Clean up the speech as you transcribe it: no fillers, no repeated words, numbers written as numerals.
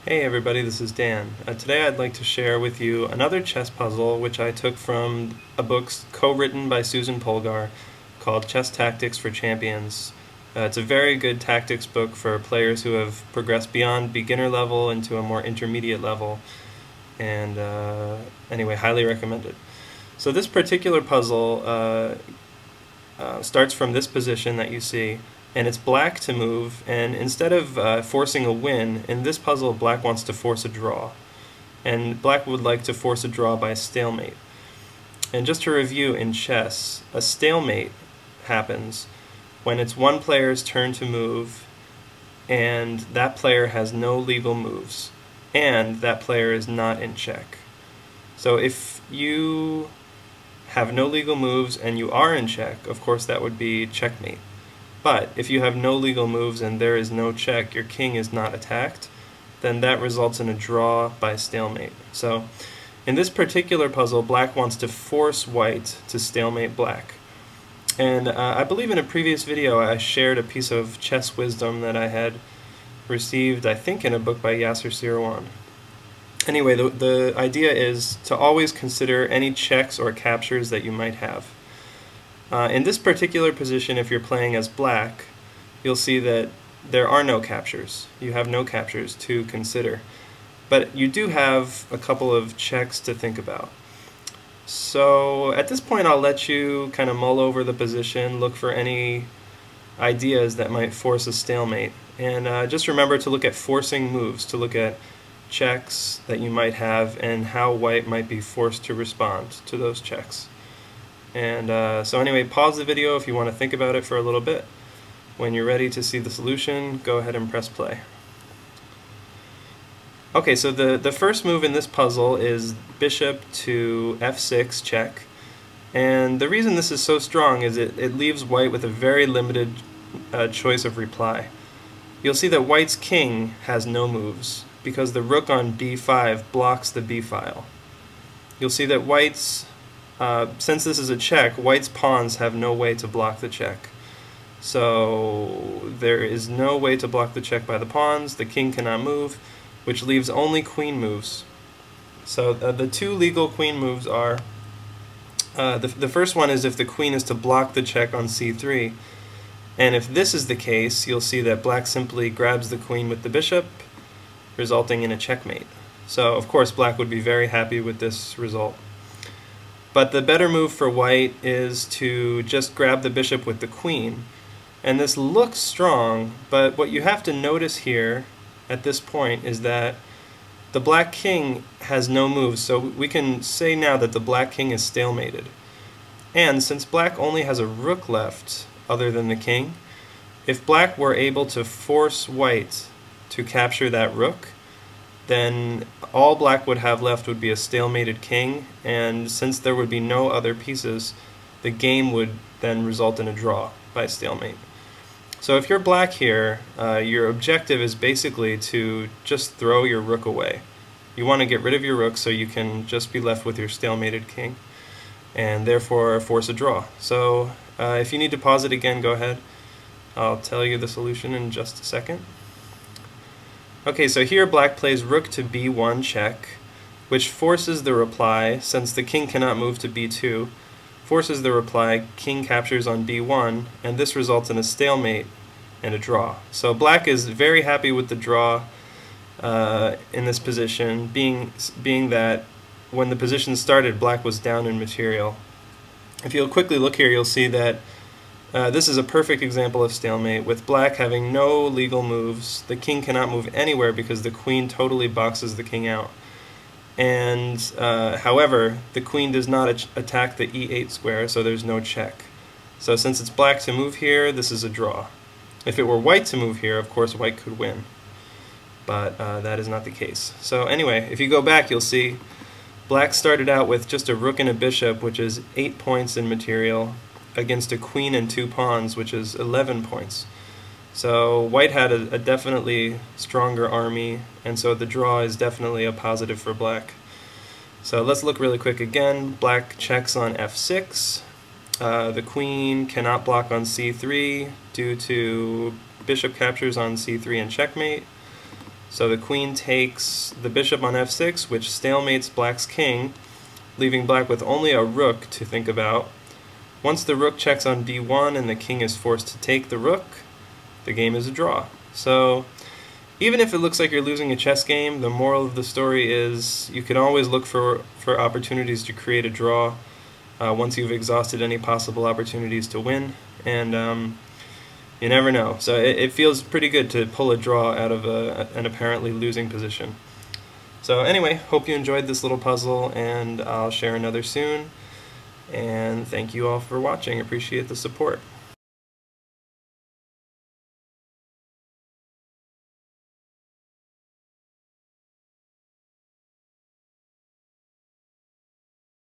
Hey everybody, this is Dan. Today I'd like to share with you another chess puzzle which I took from a book co-written by Susan Polgar called Chess Tactics for Champions. It's a very good tactics book for players who have progressed beyond beginner level into a more intermediate level, and anyway, highly recommended. So this particular puzzle starts from this position that you see, and it's black to move, and instead of forcing a win, in this puzzle black wants to force a draw. And black would like to force a draw by stalemate. And just to review, in chess, a stalemate happens when it's one player's turn to move, and that player has no legal moves, and that player is not in check. So if you have no legal moves and you are in check, of course that would be checkmate. But if you have no legal moves and there is no check, your king is not attacked, then that results in a draw by stalemate. So in this particular puzzle, black wants to force white to stalemate black. And I believe in a previous video I shared a piece of chess wisdom that I had received, I think, in a book by Yasser Seirawan. Anyway, the idea is to always consider any checks or captures that you might have. In this particular position, if you're playing as black, you'll see that there are no captures. You have no captures to consider. But you do have a couple of checks to think about. So at this point, I'll let you kind of mull over the position, look for any ideas that might force a stalemate. And just remember to look at forcing moves, to look at checks that you might have and how white might be forced to respond to those checks. And so anyway, pause the video if you want to think about it for a little bit. When you're ready to see the solution, go ahead and press play. Okay, so the first move in this puzzle is bishop to f6 check. And the reason this is so strong is it leaves white with a very limited choice of reply. You'll see that white's king has no moves because the rook on b5 blocks the b file. You'll see that white's since this is a check, white's pawns have no way to block the check. So there is no way to block the check by the pawns, the king cannot move, which leaves only queen moves. So the two legal queen moves are, the first one is if the queen is to block the check on c3, and if this is the case, you'll see that black simply grabs the queen with the bishop, resulting in a checkmate. So of course black would be very happy with this result. But the better move for white is to just grab the bishop with the queen. And this looks strong, but what you have to notice here at this point is that the black king has no moves, so we can say now that the black king is stalemated. And since black only has a rook left other than the king, if black were able to force white to capture that rook, then all black would have left would be a stalemated king, and since there would be no other pieces, the game would then result in a draw by stalemate. So if you're black here, your objective is basically to just throw your rook away. You want to get rid of your rook so you can just be left with your stalemated king, and therefore force a draw. So if you need to pause it again, go ahead. I'll tell you the solution in just a second. Okay, so here black plays rook to b1 check, which forces the reply, since the king cannot move to b2, forces the reply, king captures on b1, and this results in a stalemate and a draw. So black is very happy with the draw in this position, being that when the position started, black was down in material. If you'll quickly look here, you'll see that this is a perfect example of stalemate, with black having no legal moves. The king cannot move anywhere because the queen totally boxes the king out. And however, the queen does not attack the e8 square, so there's no check. So since it's black to move here, this is a draw. If it were white to move here, of course white could win. But that is not the case. So anyway, if you go back, you'll see black started out with just a rook and a bishop, which is 8 points in material, against a queen and 2 pawns, which is 11 points. So white had a definitely stronger army, and so the draw is definitely a positive for black. So let's look really quick again. Black checks on f6. The queen cannot block on c3 due to bishop captures on c3 and checkmate. So the queen takes the bishop on f6, which stalemates black's king, leaving black with only a rook to think about. Once the rook checks on d1 and the king is forced to take the rook, the game is a draw. So even if it looks like you're losing a chess game, the moral of the story is you can always look for opportunities to create a draw once you've exhausted any possible opportunities to win, and you never know. So it feels pretty good to pull a draw out of an apparently losing position. So anyway, hope you enjoyed this little puzzle, and I'll share another soon. And thank you all for watching. Appreciate the support.